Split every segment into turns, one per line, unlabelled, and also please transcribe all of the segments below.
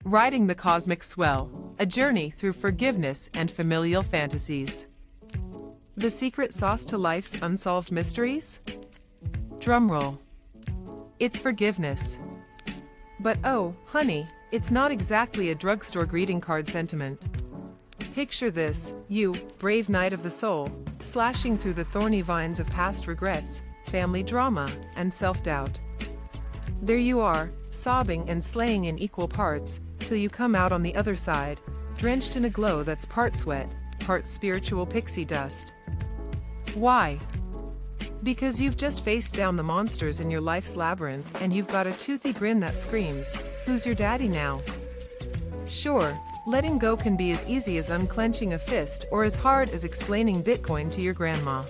Riding the Cosmic Swell, a journey through forgiveness and familial fantasies. The secret sauce to life's unsolved mysteries? Drumroll. It's forgiveness. But oh, honey, it's not exactly a drugstore greeting card sentiment. Picture this, you, brave knight of the soul, slashing through the thorny vines of past regrets, family drama, and self-doubt. There you are, sobbing and slaying in equal parts, till you come out on the other side, drenched in a glow that's part sweat, part spiritual pixie dust. Why? Because you've just faced down the monsters in your life's labyrinth and you've got a toothy grin that screams, "Who's your daddy now?" Sure, letting go can be as easy as unclenching a fist or as hard as explaining Bitcoin to your grandma.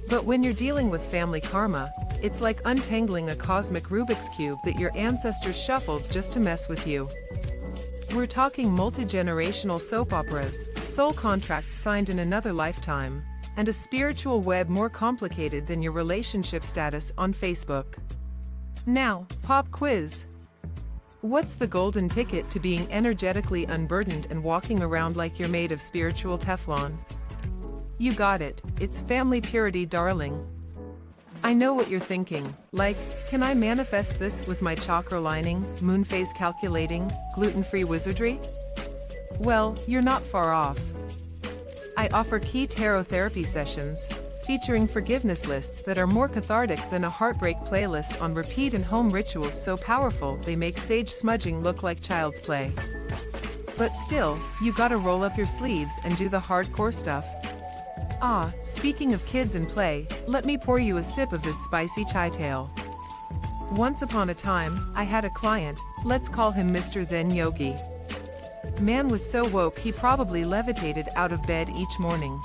But when you're dealing with family karma, it's like untangling a cosmic Rubik's Cube that your ancestors shuffled just to mess with you. We're talking multi-generational soap operas, soul contracts signed in another lifetime, and a spiritual web more complicated than your relationship status on Facebook. Now, pop quiz. What's the golden ticket to being energetically unburdened and walking around like you're made of spiritual Teflon? You got it, it's family purity, darling. I know what you're thinking, like, can I manifest this with my chakra lining, moon phase calculating, gluten-free wizardry? Well, you're not far off. I offer key tarot therapy sessions, featuring forgiveness lists that are more cathartic than a heartbreak playlist on repeat, and home rituals so powerful they make sage smudging look like child's play. But still, you gotta roll up your sleeves and do the hardcore stuff. Ah, speaking of kids and play, let me pour you a sip of this spicy chai tale. Once upon a time, I had a client, let's call him Mr. Zen Yogi. Man was so woke he probably levitated out of bed each morning.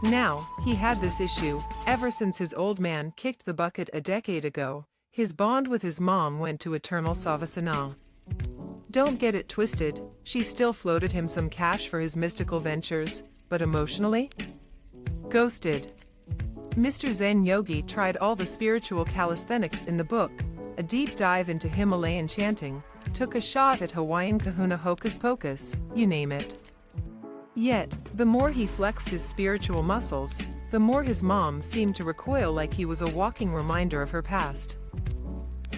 Now, he had this issue, ever since his old man kicked the bucket a decade ago, his bond with his mom went to eternal savasana. Don't get it twisted, she still floated him some cash for his mystical ventures, but emotionally? Ghosted. Mr. Zen Yogi tried all the spiritual calisthenics in the book, a deep dive into Himalayan chanting, took a shot at Hawaiian kahuna hocus pocus, you name it. Yet, the more he flexed his spiritual muscles, the more his mom seemed to recoil like he was a walking reminder of her past.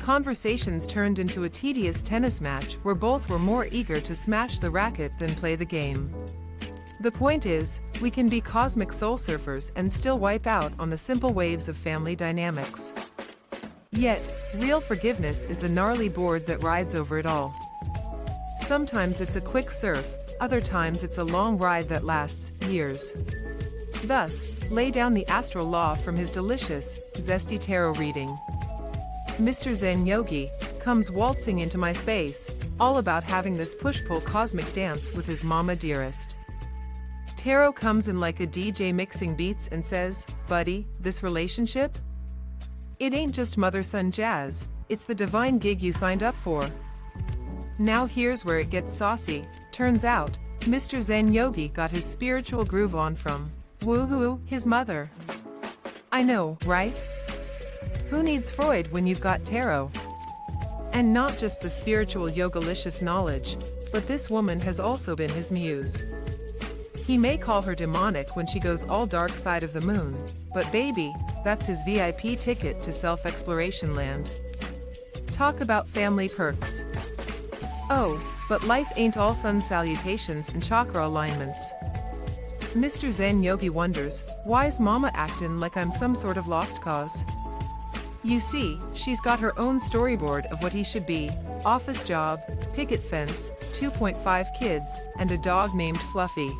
Conversations turned into a tedious tennis match where both were more eager to smash the racket than play the game. The point is, we can be cosmic soul surfers and still wipe out on the simple waves of family dynamics. Yet, real forgiveness is the gnarly board that rides over it all. Sometimes it's a quick surf, other times it's a long ride that lasts years. Thus, lay down the astral law from his delicious, zesty tarot reading. Mr. Zen Yogi comes waltzing into my space, all about having this push-pull cosmic dance with his mama dearest. Tarot comes in like a DJ mixing beats and says, buddy, this relationship? It ain't just mother-son jazz, it's the divine gig you signed up for. Now here's where it gets saucy. Turns out, Mr. Zen Yogi got his spiritual groove on from, woohoo, his mother. I know, right? Who needs Freud when you've got tarot? And not just the spiritual yogalicious knowledge, but this woman has also been his muse. He may call her demonic when she goes all dark side of the moon, but baby, that's his VIP ticket to self-exploration land. Talk about family perks. Oh, but life ain't all sun salutations and chakra alignments. Mr. Zen Yogi wonders, why's mama actin' like I'm some sort of lost cause? You see, she's got her own storyboard of what he should be, office job, picket fence, 2.5 kids, and a dog named Fluffy.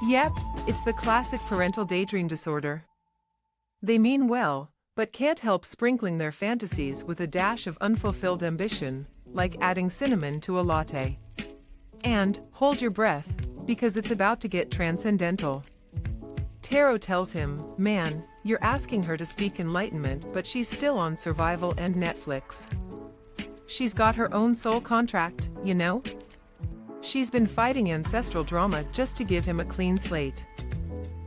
Yep, it's the classic parental daydream disorder. They mean well, but can't help sprinkling their fantasies with a dash of unfulfilled ambition, like adding cinnamon to a latte. And, hold your breath, because it's about to get transcendental. Tarot tells him, man, you're asking her to speak enlightenment, but she's still on survival and Netflix. She's got her own soul contract, you know? She's been fighting ancestral drama just to give him a clean slate.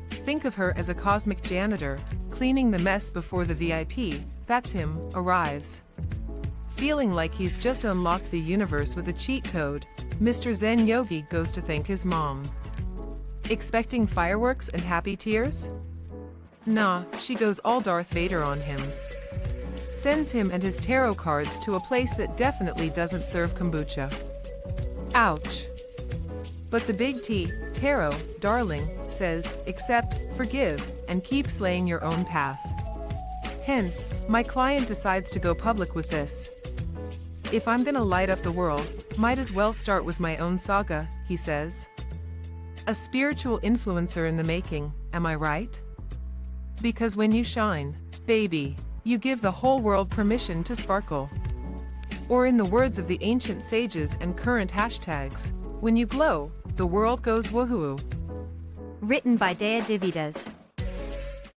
Think of her as a cosmic janitor, cleaning the mess before the VIP, that's him, arrives. Feeling like he's just unlocked the universe with a cheat code, Mr. Zen Yogi goes to thank his mom. Expecting fireworks and happy tears? Nah, she goes all Darth Vader on him. Sends him and his tarot cards to a place that definitely doesn't serve kombucha. Ouch. But the big T, tarot, darling, says, accept, forgive, and keep slaying your own path. Hence, my client decides to go public with this. If I'm gonna light up the world, might as well start with my own saga, he says. A spiritual influencer in the making, am I right? Because when you shine, baby, you give the whole world permission to sparkle. Or in the words of the ancient sages and current hashtags, when you glow, the world goes woohoo.
Written by Dea Dividas.